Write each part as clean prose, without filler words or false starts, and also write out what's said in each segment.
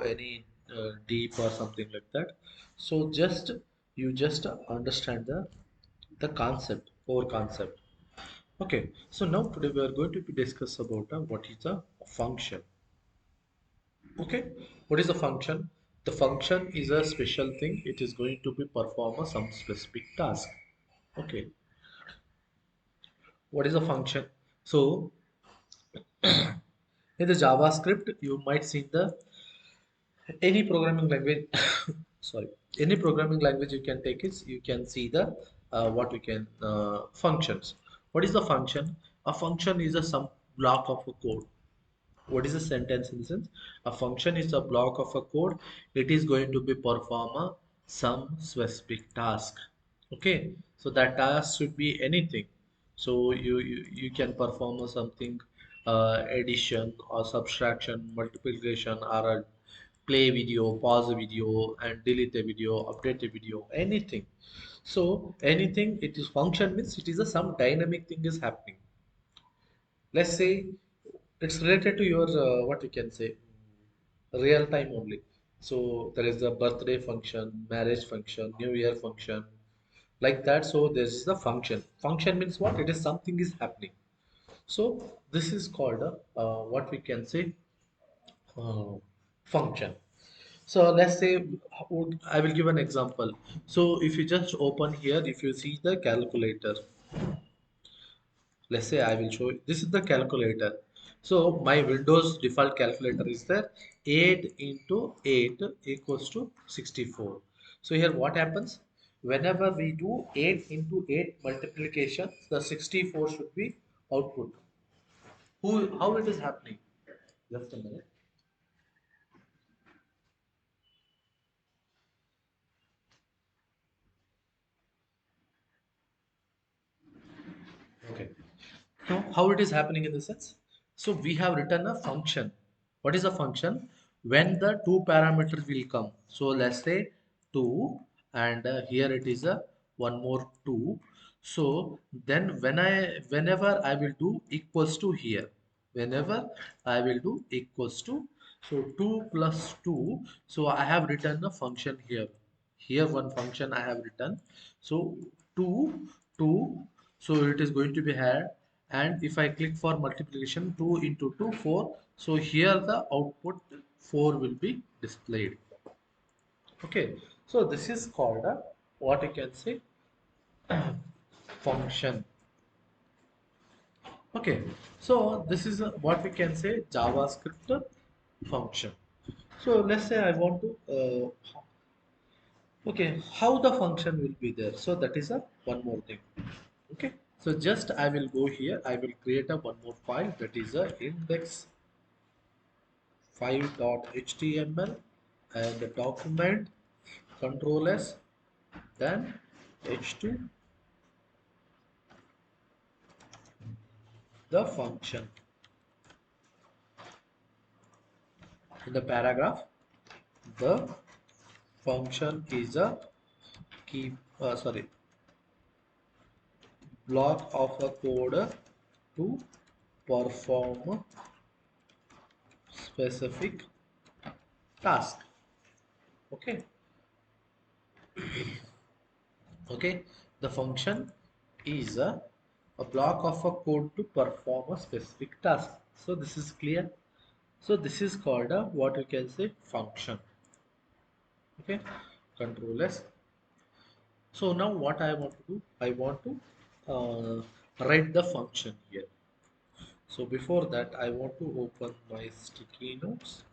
any deep or something like that. So just you just understand the concept, core concept. Okay, so now today we are going to be discuss about what is a function. Okay, what is a function? The function is a special thing. It is going to be perform some specific task. Okay, what is a function? So in the JavaScript, you might see the any programming language. Sorry, any programming language you can take it. You can see the what we can functions. What is the function? A function is a some block of a code. What is a sentence in the sense? A function is a block of a code. It is going to be perform some specific task. Okay, so that task should be anything. So you can perform something, addition or subtraction, multiplication, or a play video, pause a video, and delete a video, update a video, anything. So anything, it is function means it is a some dynamic thing is happening. Let's say it's related to your what you can say, real time only. So there is a birthday function, marriage function, new year function, like that. So there's the function means what, it is something is happening. So this is called a what we can say, uh, function. So let's say, I will give an example. So if you just open here, if you see the calculator, let's say I will show you. This is the calculator. So my Windows default calculator is there. 8 into 8 equals to 64. So here what happens, whenever we do 8 into 8 multiplication, the 64 should be output. How it is happening? Just a minute. Okay. Now, how it is happening in the sense? So we have written a function. What is a function? When the two parameters will come. So let's say 2, and here it is a one more 2. So then whenever I will do equals to here, whenever I will do equals to, so 2 plus 2. So I have written a function here. Here one function I have written. So 2, 2. So it is going to be here, and if I click for multiplication, 2 into 2 4. So here the output 4 will be displayed. Okay, so this is called a what you can say, function. Okay, so this is what we can say, JavaScript function. So let's say I want to okay, how the function will be there. So that is a one more thing. Okay, so just I will go here, I will create a one more file, that is a index 5.html, and the document control s, then h2, the function. In the paragraph, the function is a key, sorry, block of a code to perform specific task. Okay, okay, the function is a block of a code to perform a specific task. So this is clear. So this is called a what you can say, function. Okay, control s. So now what I want to do, I want to write the function here. So before that, I want to open my sticky notes.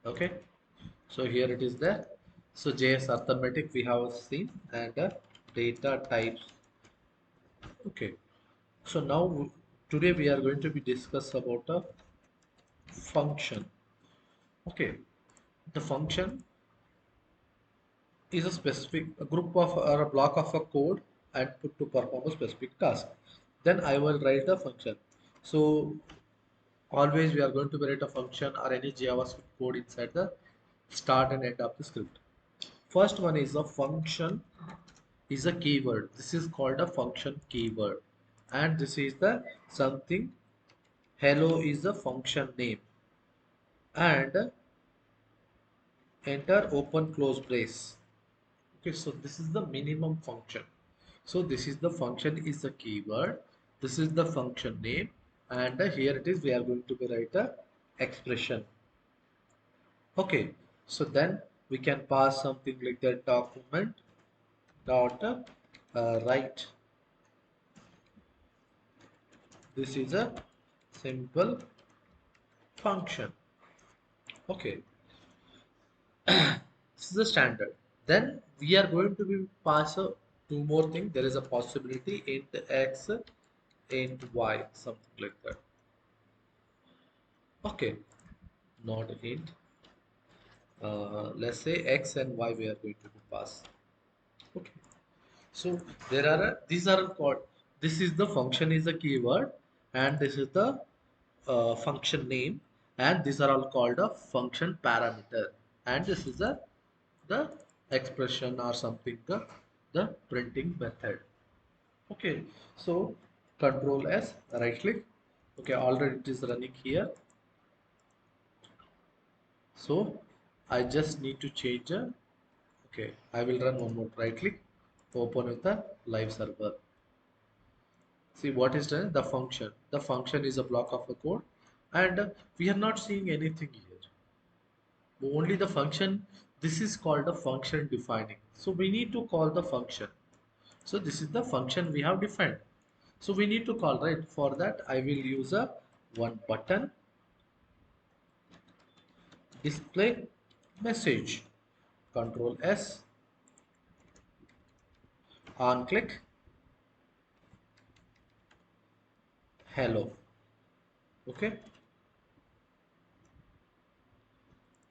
Okay, so here it is there. So JS arithmetic we have seen, and data types. Okay, so now today we are going to be discuss about a function. Okay, the function is a group of or a block of a code and put to perform a specific task. Then I will write the function. So always we are going to write a function or any JavaScript code inside the start and end of the script. First one is a function is a keyword. This is called a function keyword, and this is the something hello is the function name, and enter open close brace. Okay, so this is the minimum function. So this is the function is the keyword, this is the function name, and here it is we are going to be write a expression. Okay, so then we can pass something like that document dot write. This is a simple function. Okay, this is the standard. Then we are going to be pass two more things. There is a possibility int x, int y, something like that. Okay, not int. Let's say x and y we are going to be pass. Okay. So there are these are called, this is the function is the keyword, and this is the function name, and these are all called a function parameter, and this is the expression or something the printing method. Okay, so control S, right click. Okay, already it is running here. So I just need to change a, okay, I will run one more, right click, open with the live server. See what is done, the function. The function is a block of a code, and we are not seeing anything here. Only the function, this is called a function defining. So we need to call the function. So this is the function we have defined. So we need to call, right? For that, I will use a one button display message. Control S, on click, hello. Okay.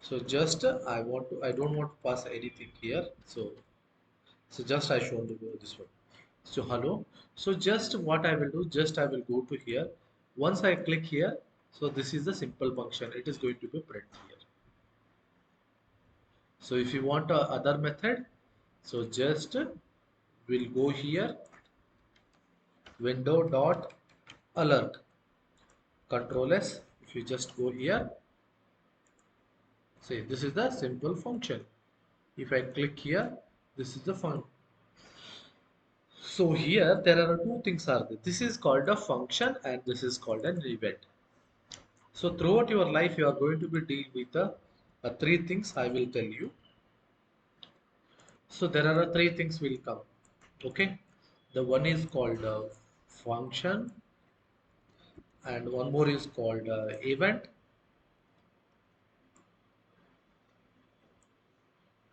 So just I don't want to pass anything here. So just I shown to go this one. So hello. So just what I will do, just I will go to here. Once I click here, so this is the simple function. It is going to be print here. So if you want a other method, so just we'll go here, window dot alert, control S. If you just go here, say this is the simple function. If I click here, this is the fun. So here there are two things are there. This is called a function and this is called an event. So throughout your life, you are going to be deal with three things I will tell you. So there are three things will come. Okay, the one is called function, and one more is called event,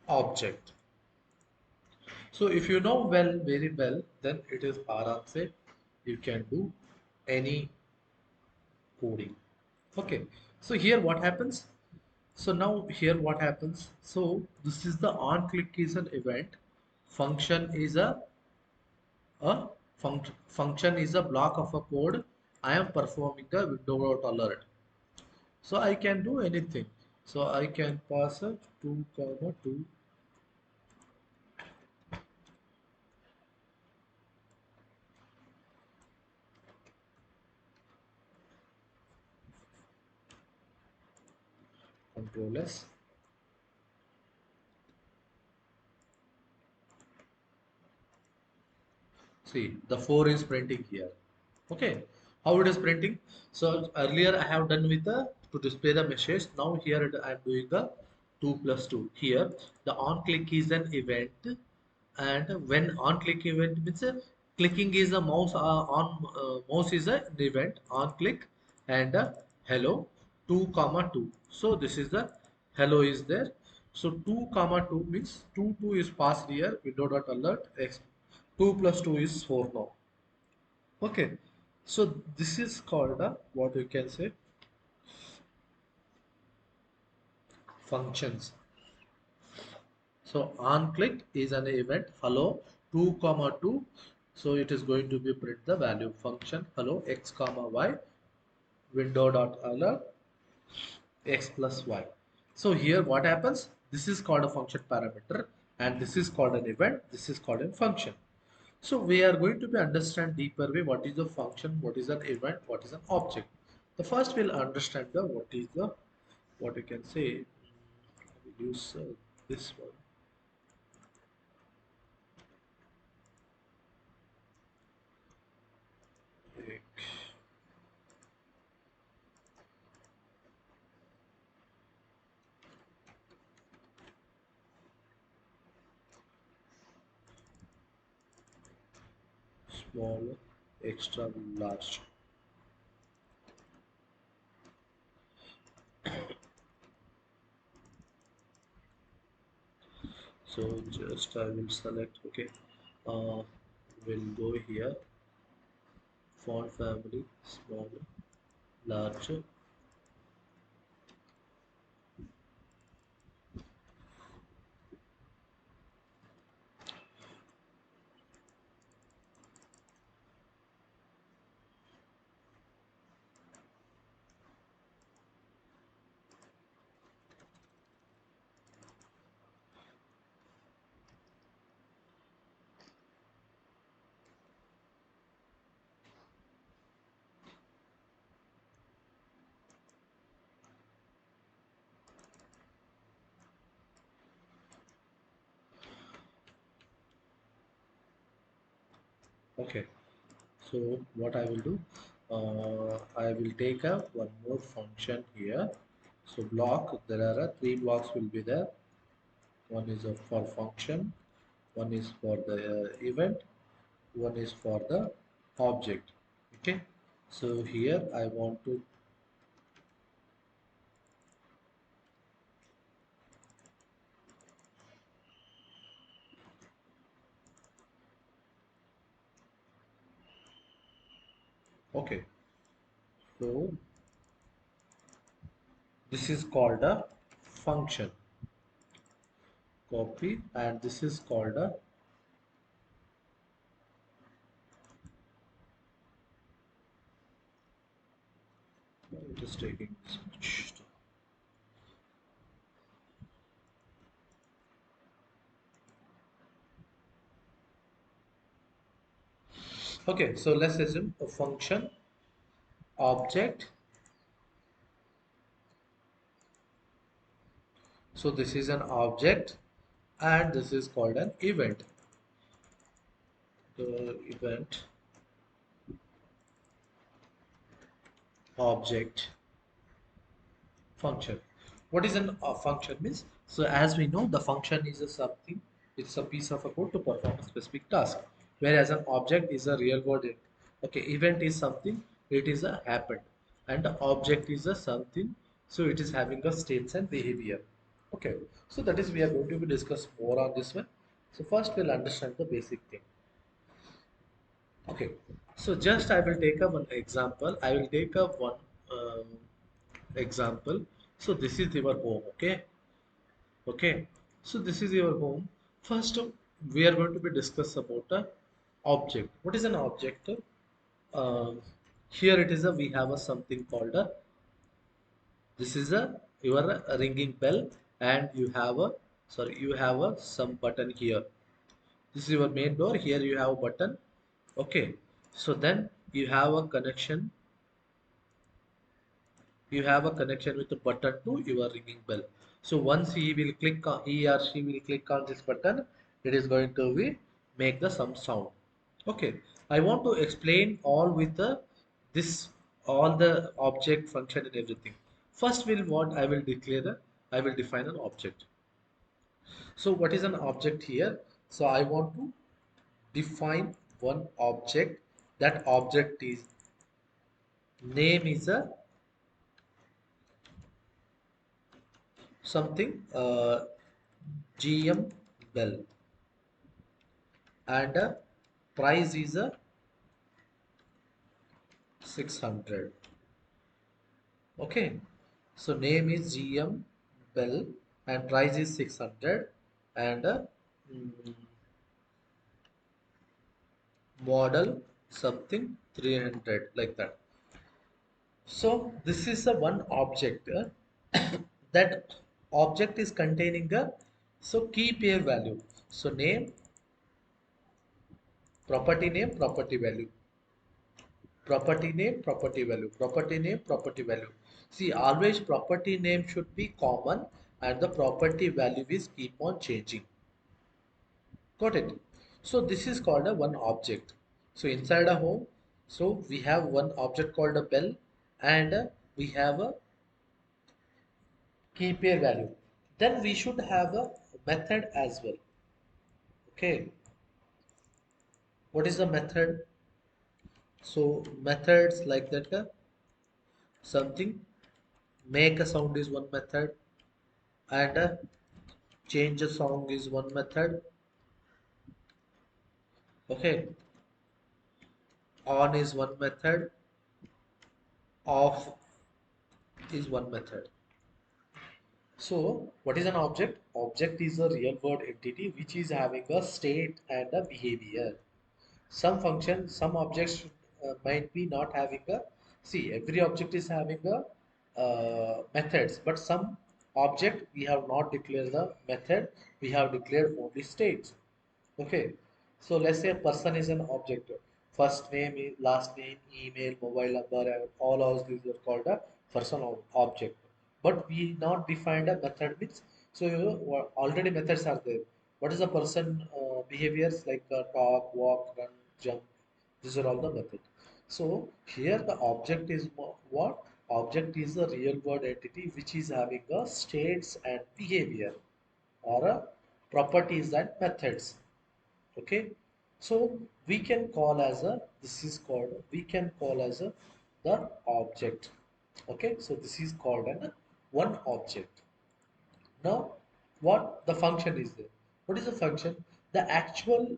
object. So if you know well, very well, then it is aram se you can do any coding. Okay, so here what happens? So now here what happens? So this is the on click is an event. Function is a function is a block of a code. I am performing a window alert. So I can do anything. So I can pass a 2 comma 2 control S. See the 4 is printing here. Okay, how it is printing? So earlier I have done with the to display the message. Now here I am doing the 2 plus 2. Here the on click is an event, and when on click event means clicking is a mouse on mouse is an event on click, and hello 2 comma 2. So this is the hello is there. So 2 comma 2 means 2 is passed here window dot alert x 2 plus 2 is 4 now. Okay, so this is called what you can say functions. So on click is an event hello 2 comma 2. So it is going to be print the value function hello x comma y window dot alert x plus y. So here what happens? This is called a function parameter, and this is called an event. This is called a function. So we are going to be understand deeper way what is the function, what is an event, what is an object. The first we'll understand the what is the what you can say. We'll use this one. Like, small, extra large. So just I will select. Okay, uh, we'll go here. Font family, small, large. Okay, so what I will do, I will take a one more function here. So block, there are three blocks will be there. One is for function, one is for the event, one is for the object. Okay, so here I want to, okay, so this is called a function. Copy, and this is called a, it is taking this much. Okay, so let's assume a function, object. So this is an object, and this is called an event. The event, object, function. What is an function means? So as we know, the function is a something, it's a piece of a code to perform a specific task. Whereas an object is a real world. Okay, event is something, it is a happened, and the object is a something, so it is having a states and behavior. Okay, so that is we are going to be discuss more on this one. So first we'll understand the basic thing. Okay, so just I will take up one example. I will take up one example. So this is your home. Okay, okay. So this is your home. First, we are going to be discuss about a object. What is an object? Um Here it is a we have a something called a, this is a your ringing bell, and you have a, sorry, you have a some button here. This is your main door. Here you have a button. Okay, so then you have a connection, you have a connection with the button to your ringing bell. So once he will click on, he or she will click on this button, it is going to be make the some sound. Okay, I want to explain all with the this, all the object function and everything. First will what I will declare the, I will define an object. So what is an object here? So I want to define one object. That object is, name is a something, GM bell, and price is a 600. Okay, so name is GM bell and price is 600, and mm, model something 300, like that. So this is a one object, that object is containing a, so key pair value. So name, property value. Property name, property value, property name, property value. See, always property name should be common and the property value is keep on changing. Got it? So this is called a one object. So inside a home, so we have one object called a bell and we have a key pair value. Then we should have a method as well. Okay, what is the method? So methods like that, something make a sound is one method and change a song is one method. Okay, on is one method, off is one method. So what is an object? Object is a real world entity which is having a state and a behavior. Some function, some objects might be not having a, see, every object is having a methods, but some object we have not declared the method, we have declared only states. Okay, so let's say a person is an object. First name, last name, email, mobile number, and all of these are called a person object. But we not defined a method means, so already methods are there. What is the person behaviors like talk, walk, run, jump? These are all the methods. So here the object is what? Object is a real world entity which is having a states and behavior or a properties and methods. Okay, so we can call as a, this is called, we can call as a the object. Okay, so this is called an one object. Now what the function is there? What is the function? The actual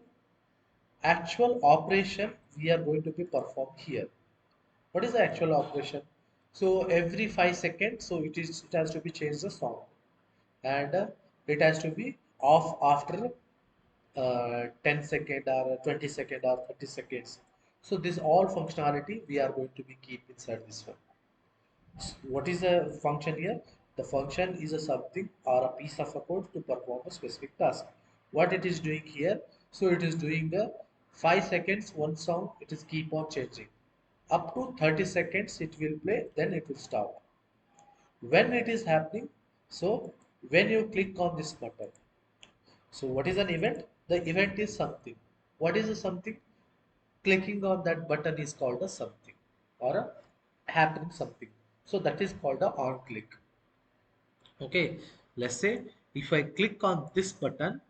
operation we are going to be performed here. What is the actual operation? So every 5 seconds, so it has to be changed the song, and it has to be off after 10 second or 20 second or 30 seconds. So this all functionality we are going to be keep inside this one. What is the function here? The function is a something or a piece of a code to perform a specific task. What it is doing here? So it is doing a 5 seconds one song, it is keep on changing. Up to 30 seconds it will play, then it will stop. When it is happening, so when you click on this button, so what is an event? The event is something. What is a something? Clicking on that button is called a something or a happening something. So that is called a on click. Okay, let's say if I click on this button,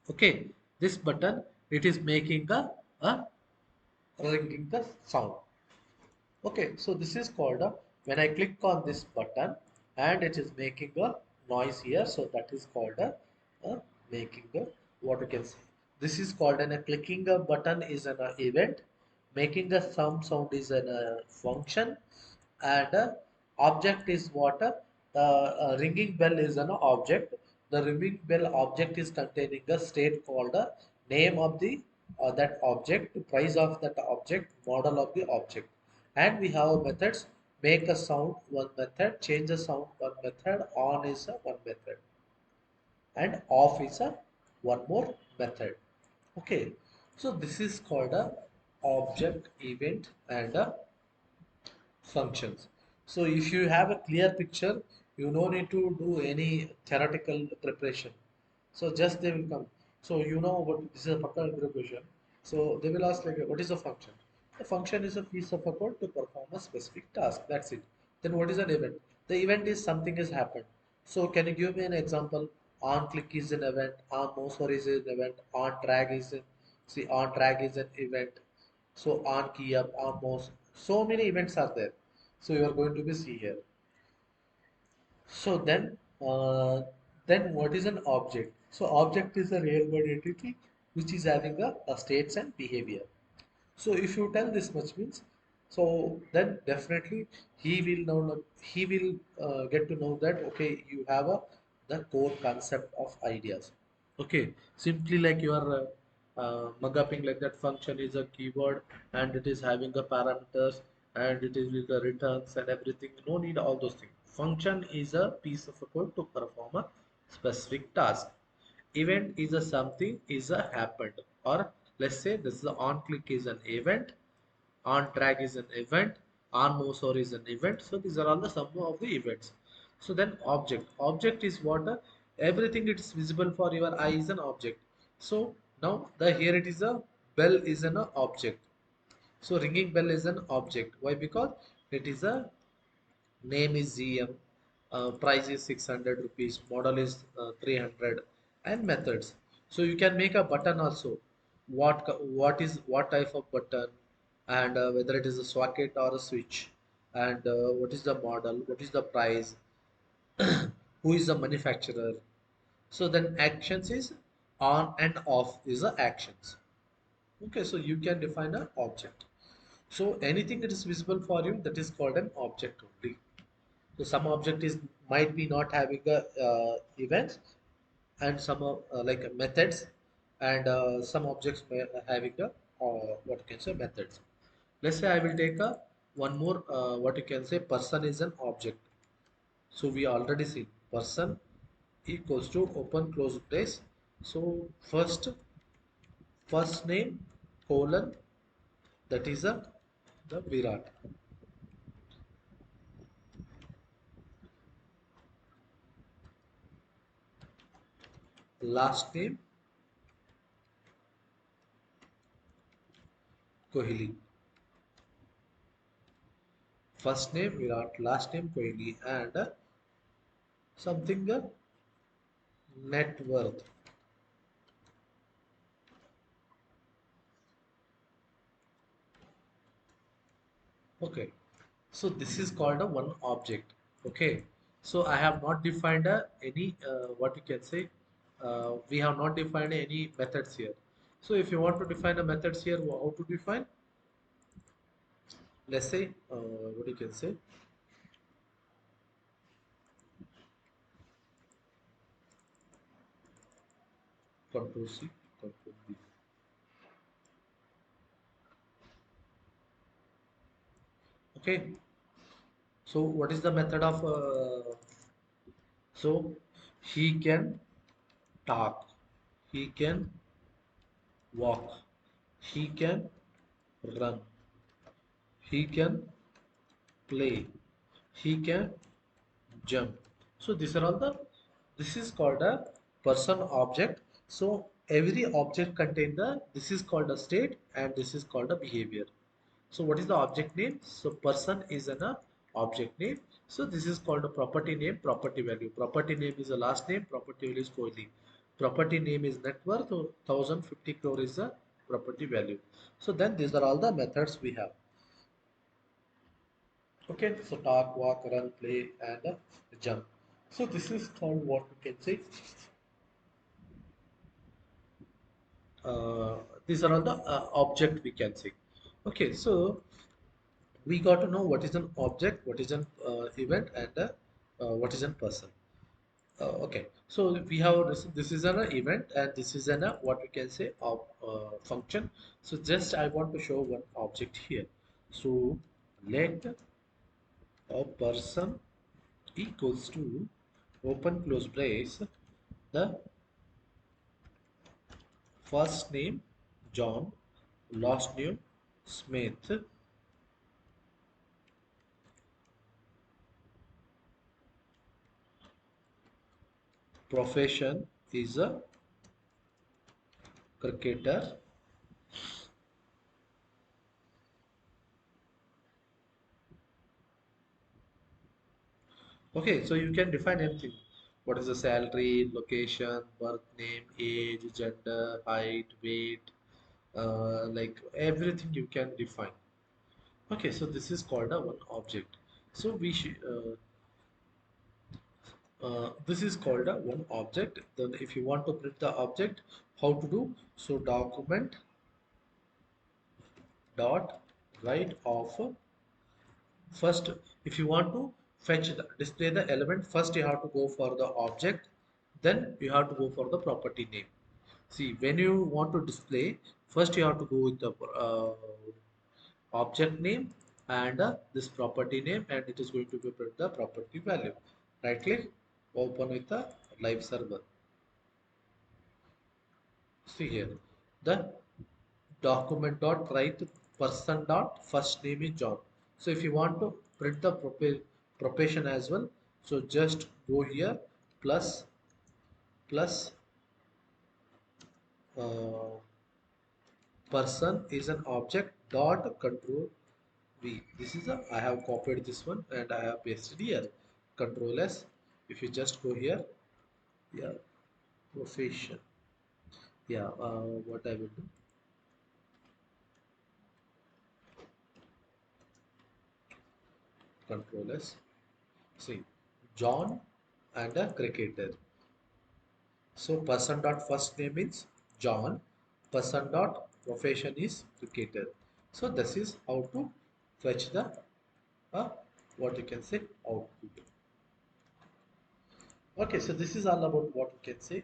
okay, this button, it is making a ringing the sound. Okay, so this is called a, when I click on this button and it is making a noise here, so that is called a making a, what you can say. This is called a clicking a button is an event, making a sound is an function, and object is what? The ringing bell is an object. The ringing bell object is containing a state called a name of the that object, price of that object, model of the object. And we have methods, make a sound one method, change a sound one method, on is a one method, and off is a one more method. Okay, so this is called a object, event, and a functions. So if you have a clear picture, you no need to do any theoretical preparation. So just they will come. So you know what this is a particular interview question. So they will ask like, what is a function? The function is a piece of a code to perform a specific task. That's it. Then what is an event? The event is something has happened. So can you give me an example? On click is an event. On mouse over is an event. On drag is an, see, on drag is an event. So on key up, on mouse, so many events are there. So you are going to be see here. So then what is an object? So object is a real world entity which is having a states and behavior. So if you tell this much means, so then definitely he will get to know that okay, you have a the core concept of ideas. Okay, simply like you are mugging like that function is a keyword and it is having a parameters and it is with the returns and everything. No need all those things. Function is a piece of a code to perform a specific task. Event is a something is a happened, or let's say this is a on click is an event, On drag is an event, on mouse over is an event. So these are all the sum of the events. So then object is what, everything it is visible for your eye is an object. So now the here it is a bell is an object. So ringing bell is an object. Why? Because it is a name is GM, price is 600 rupees, model is 300, and methods. So you can make a button also. What type of button, and whether it is a socket or a switch, and what is the model, what is the price, who is the manufacturer. So then actions is on and off is the actions. Okay, so you can define an object. So anything that is visible for you, that is called an object only. So some object is might be not having a events, and some like methods, and some objects may having a what you can say methods. Let's say I will take a one more what you can say person is an object. So we already see person equals to open close brace. So first name colon, that is a the Virat. Last name Kohli. First name Virat, last name Kohli, and something net worth. Okay, so this is called a one object. Okay, so I have not defined any what you can say. We have not defined any methods here. So if you want to define a methods here, how to define? Let's say what you can say. Control C, Control V. Okay, so what is the method of? So he can talk, he can walk, he can run, he can play, he can jump. So these are all the, this is called a person object. So every object contain the, this is called a state and this is called a behavior. So what is the object name? So person is an object name. So this is called a property name, property value. Property name is a last name, property value is Kohli. Property name is net worth, 1050 crore is the property value. So then these are all the methods we have. Okay, so talk, walk, run, play, and jump. So this is called what we can say. Uh, these are all the object we can say. Okay, so we got to know what is an object, what is an event, and what is an person. Okay, so we have this is an event, and this is an what we can say of function. So just I want to show one object here. So let a person equals to open close brace the first name John, last name Smith, profession is a cricketer. Okay, so you can define anything. What is the salary, location, birth name, age, gender, height, weight, like everything you can define. Okay, so this is called a one object. So we should this is called a one object. Then if you want to print the object, how to do? So document dot write of first. If you want to fetch the display the element, first you have to go for the object, then you have to go for the property name. See, when you want to display, first you have to go with the object name and this property name, and it is going to be print the property value. Right click, open with the live server. See here, the document dot write person dot first name is John. So if you want to print the profession as well, so just go here plus plus uh, person is an object dot control V. This is a I have copied this one and I have pasted here. Control S. If you just go here, yeah, profession. Yeah, what I will do. Control S. See, John and a cricketer. So person dot first name is John. Person dot profession is cricketer. So this is how to fetch the uh, what you can say output. Okay, so this is all about what you can say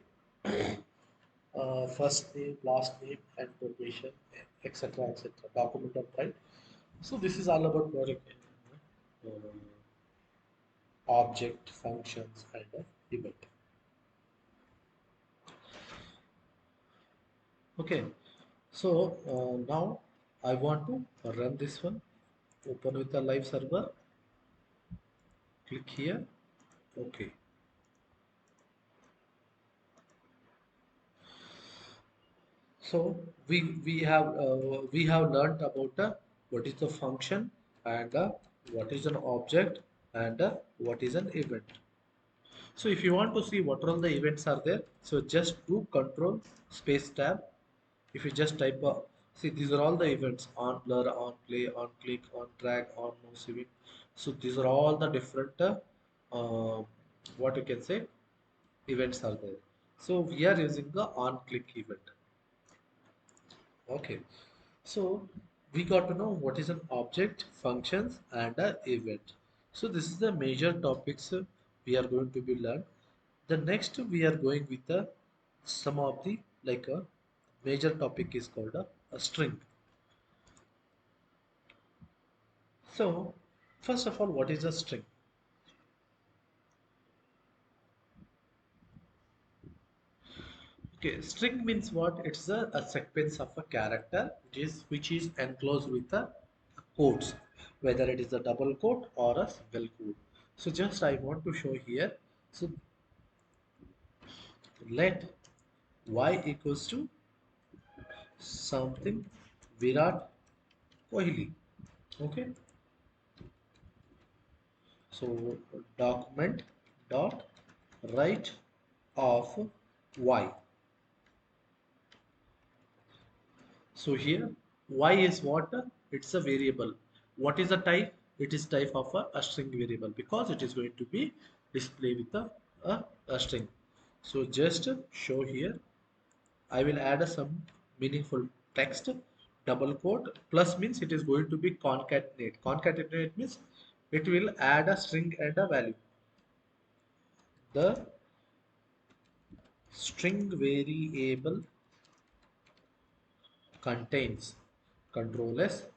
first name, last name, and profession, etc., etc. Document of type. So this is all about what you can object, functions, and event. Okay, so now I want to run this one. Open with the live server. Click here. Okay. So we have learned about what is the function and what is an object and what is an event. So if you want to see what all the events are there, so just do control space tab. If you just type see these are all the events on blur, on play, on click, on drag, on mouse event. So these are all the different uh, what you can say events are there. So we are using the on click event. Okay, so we got to know what is an object, functions, and an event. So this is the major topics we are going to be learned. The next we are going with the some of the like a major topic is called a string. So first of all, what is a string? Okay, string means what? It's a sequence of a character which is enclosed with a codes, whether it is a double quote or a single quote. So just I want to show here. So let y equals to something Virat Kohli. Okay. So document dot write of y. So here y is what? It's a variable. What is the type? It is type of a string variable because it is going to be displayed with a string. So just show here. I will add some meaningful text. Double quote plus means it is going to be concatenate. Concatenate means it will add a string and a value. The string variable contains control S.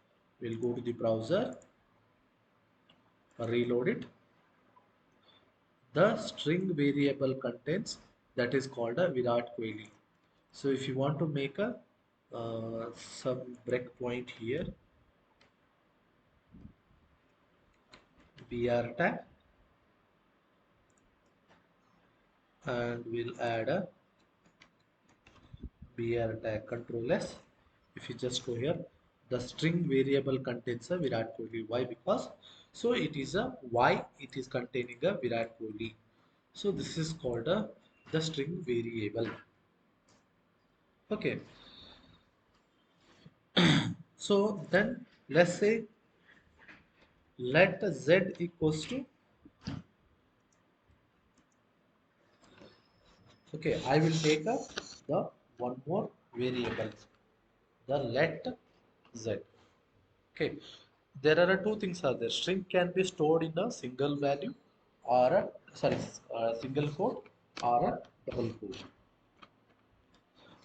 We'll go to the browser, reload it. The string variable contains that is called a Virat Kohli. So if you want to make a some breakpoint here, br tag, and we'll add a br tag control S. If you just go here, the string variable contains a Virat Kohli. Why? Because so it is a why it is containing a Virat Kohli. So this is called a the string variable. Okay. So then let's say let z equals to okay. I will take up the one more variable, the let z. Okay, there are two things are there. String can be stored in a single value or a sorry, single quote or a double quote.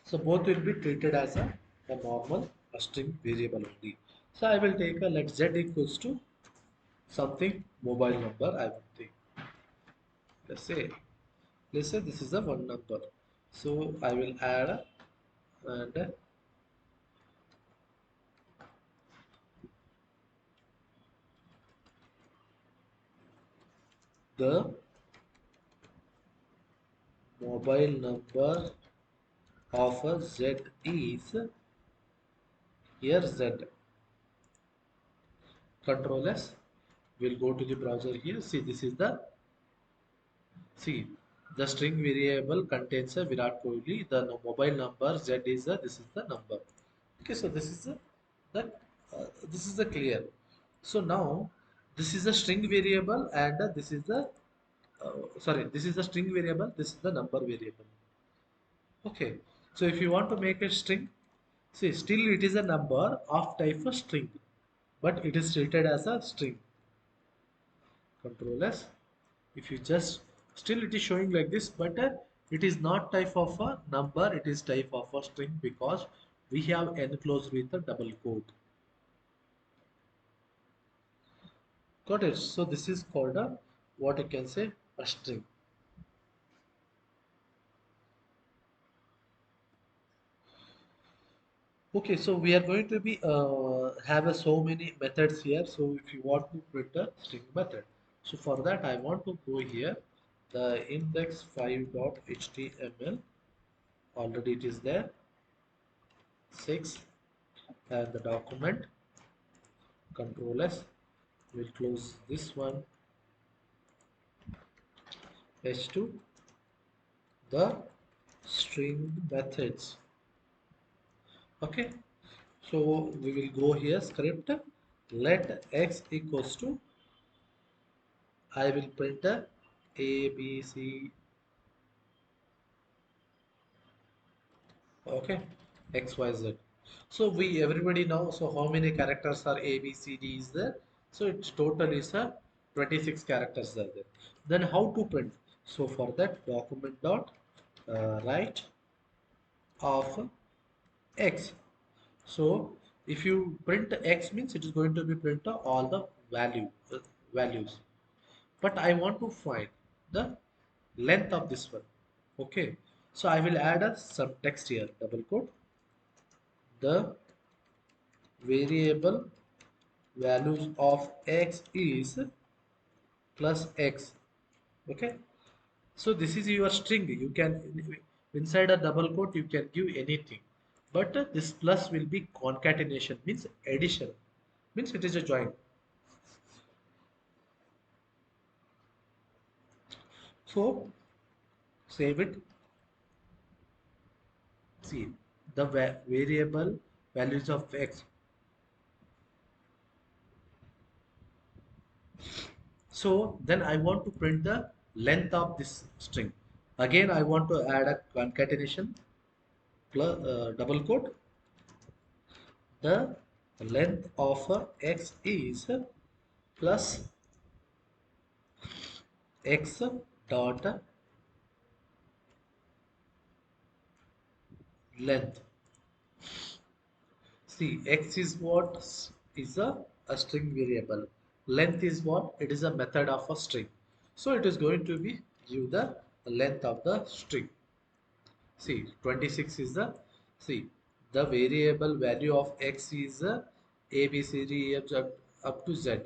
So both will be treated as a normal string variable only. So I will take a let z equals to something mobile number. I will take let's say this is a one number. So I will add and The mobile number of a Z is here Z. Control S. We'll go to the browser here. See, this is the see the string variable contains a Virat Kohli. The mobile number Z is the this is the number. Okay, so the this is the clear. So now this is a string variable and this is the sorry, this is the string variable. This is the number variable. Okay, so if you want to make a string, see, still it is a number of type of string, but it is treated as a string. Control S. If you just still it is showing like this, but it is not type of a number, it is type of a string because we have enclosed with a double quote. Got it? So this is called a what you can say a string. Okay, so we are going to be have so many methods here. So if you want to print a string method, so for that I want to go here, the index5.html already it is there, 6, and the document. Control S. We'll close this one. H2 the string methods. Okay, so we will go here script let x equals to I will print a b c. Okay, x y z. So we everybody know, so how many characters are a b c d is there, so its total is a 26 characters are there. Then how to print? So for that document dot write of x. So if you print x means it is going to be print all the values. But I want to find the length of this one. Okay. So I will add some text here. Double quote. The variable values of x is plus x. Okay. So this is your string. You can inside a double quote you can give anything. But this plus will be concatenation means addition means it is a join. So save it. See the variable values of x. So then I want to print the length of this string. Again, I want to add a concatenation plus double quote. The length of x is plus x dot length. See, x is what is a string variable. Length is what? It is a method of a string. So it is going to be give the length of the string. See, 26 is the see the variable value of x is a b c d e f up to z.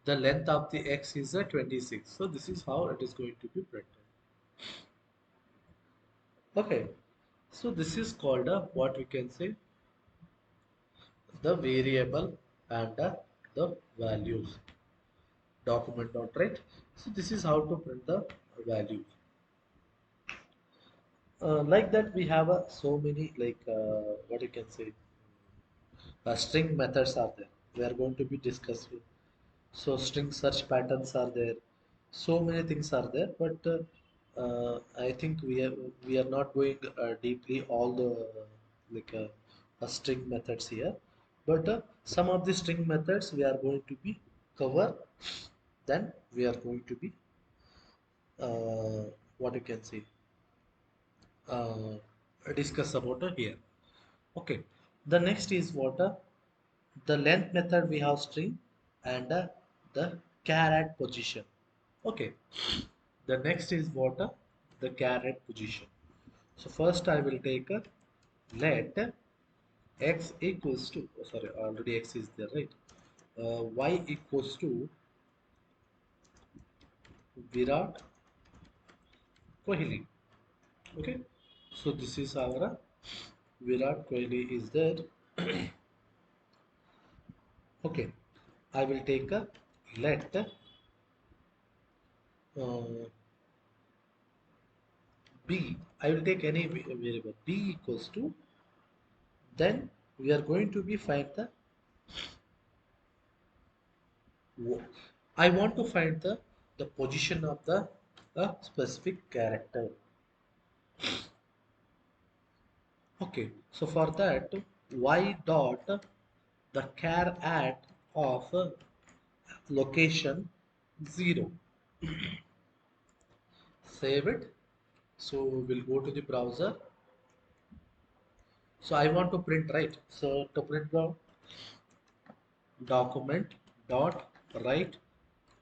The length of the x is 26. So this is how it is going to be printed. Okay. So this is called what we can say the variable and the values document dot right. So this is how to print the values. Like that we have so many like what you can say string methods are there. We are going to be discussing. So string search patterns are there. So many things are there, but I think we are not going deeply all the like string methods here. But some of the string methods we are going to be cover. Then we are going to be what you can say uh, discuss about here. Okay. The next is what the length method we have string and the char position. Okay. The next is what the char position. So first I will take a let x equals to sorry already x is there right y equals to Virat Kohli. Okay, so this is our Virat Kohli is there. Okay, I will take a let b. I will take any variable b equals to. Then we are going to be find the. I want to find the position of the specific character. Okay, so for that, y dot the char at of location 0. Save it. So we'll go to the browser. So I want to print, right? So to print the document dot write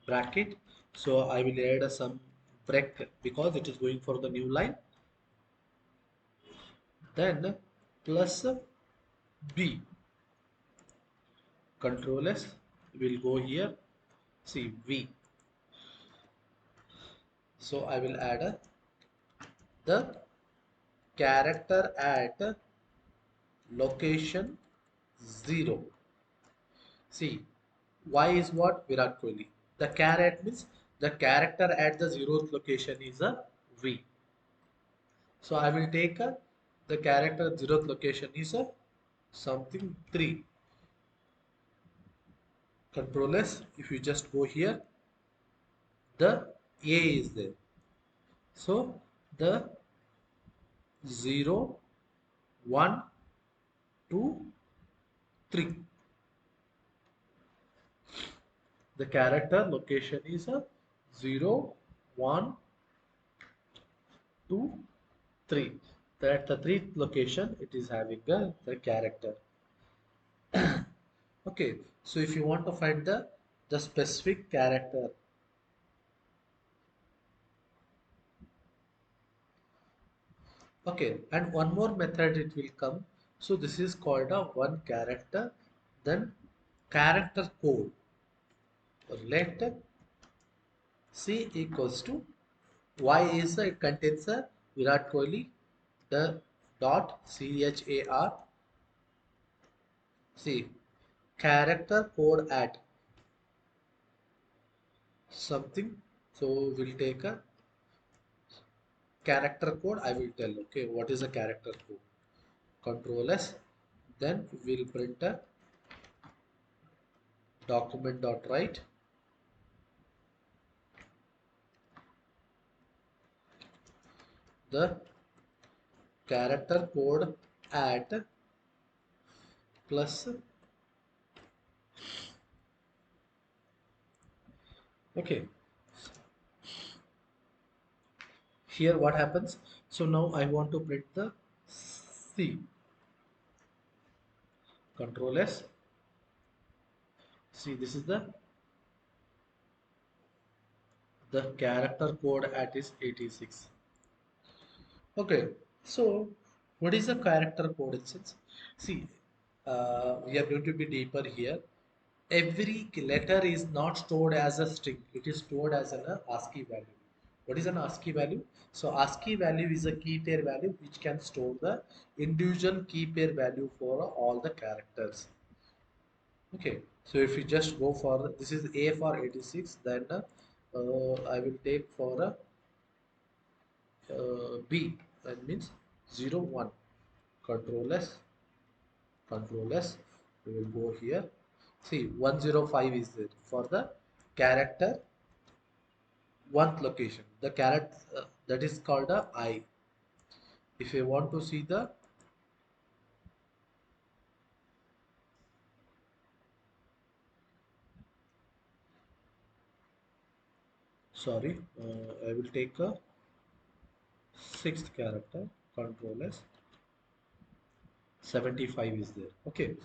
bracket. So I will add some break because it is going for the new line. Then plus b. Control S will go here. See V. So I will add the character at location 0. See, Y is what? Virat Kohli. The caret means the character at the 0th location is a V. So I will take the character at 0th location is a something 3. Control S. If you just go here, the A is there. So the 0, 1, 2, 3. The character location is a 0, 1, 2, 3. At the 3rd location, it is having the character. Okay, so if you want to find the specific character, okay, and one more method it will come. So this is called a one character, then character code. Let C equals to Y is it contains a Virat Kohli, the dot char. See, character code at something. So we'll take a character code. I will tell. Okay, what is a character code? Control S. Then we'll print a document dot write the character code at plus. Okay, here what happens? So now I want to print the C. Control S. See, this is the character code at is 86. Okay, so what is the character code instance? See, we are going to be deeper here. Every letter is not stored as a string, it is stored as an ASCII value. What is an ASCII value? So ASCII value is a key pair value which can store the individual key pair value for all the characters. Okay, so if you just go for this is A for 86, then I will take for a B, that means 0, 1. Control S, Control S. We will go here. See, 105 is there for the character 1th location. The character that is called a I. If you want to see the sorry, I will take a 6th character. Control S. 75 is there. Okay,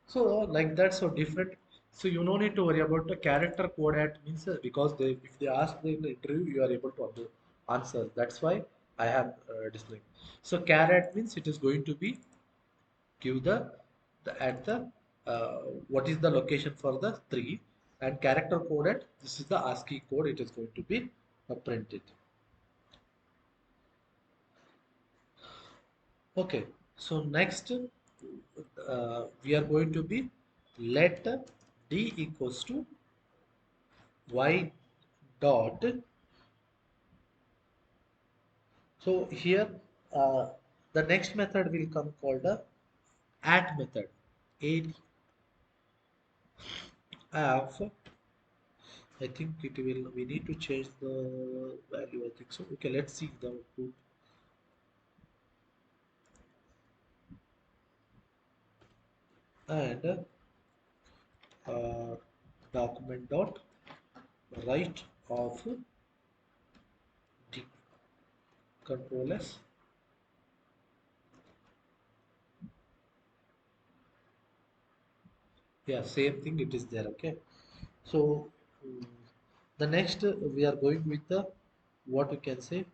so like that, so different. So you no need to worry about the character code at means because they if they ask in the interview, you are able to answer. That's why I have displayed. So caret means it is going to be give the at the what is the location for the 3. and character coded, this is the ASCII code it is going to be printed. Okay, so next we are going to be let d equals to y dot. So here the next method will come called a at method. Add of, I think it will, we need to change the value, I think so. Okay, let's see the output. And uh, document dot write of d, control s. Yeah, same thing it is there. Okay, so mm, the next we are going with the, what we can say.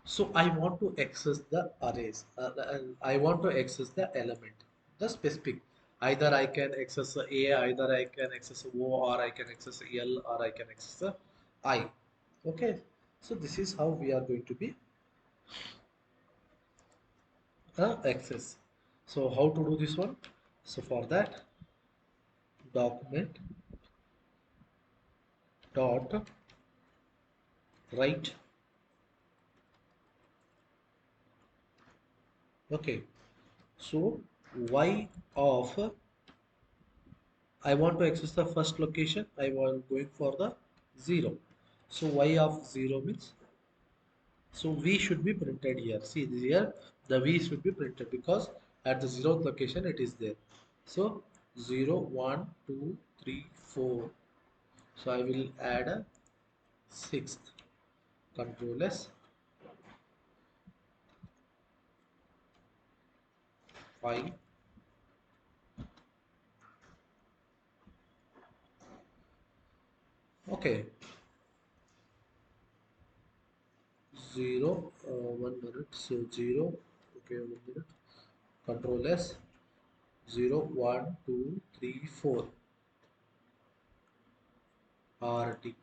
So I want to access the arrays. I want to access the element, the specific. Either I can access a, either I can access o, or I can access l, or I can access I. Okay, so this is how we are going to be access. So how to do this one? So for that, document dot write. Okay, so y of, I want to access the first location. I was going for the 0. So y of 0 means, so v should be printed here. See here, the v should be printed because at the 0th location it is there. So 0, 1, 2, 3, 4. So I will add a sixth. Control S, 5. Okay, 0, 1 minute. So 0. Okay, 1 minute. Control S, 0, 1, 2, 3, 4. RT.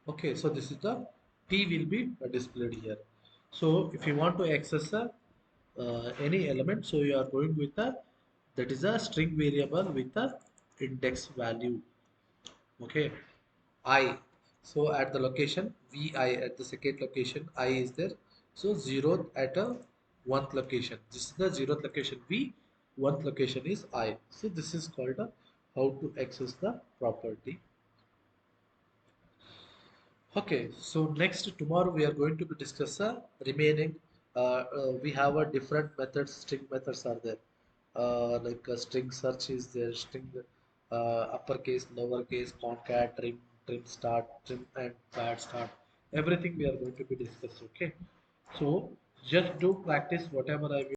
Okay, so this is the T will be displayed here. So if you want to access any element, so you are going with a, that is a string variable with a index value. Okay, I. So at the location vi, at the second location I is there. So zeroth at a one location. This is the zeroth location v. One location is I. So this is called a, how to access the property. Okay, so next tomorrow we are going to be discuss remaining. We have a different methods. String methods are there. Like string search is there. String uppercase, lowercase, concat, trim, trim start, trim and pad start. Everything we are going to be discussed. Okay, so just do practice whatever I will.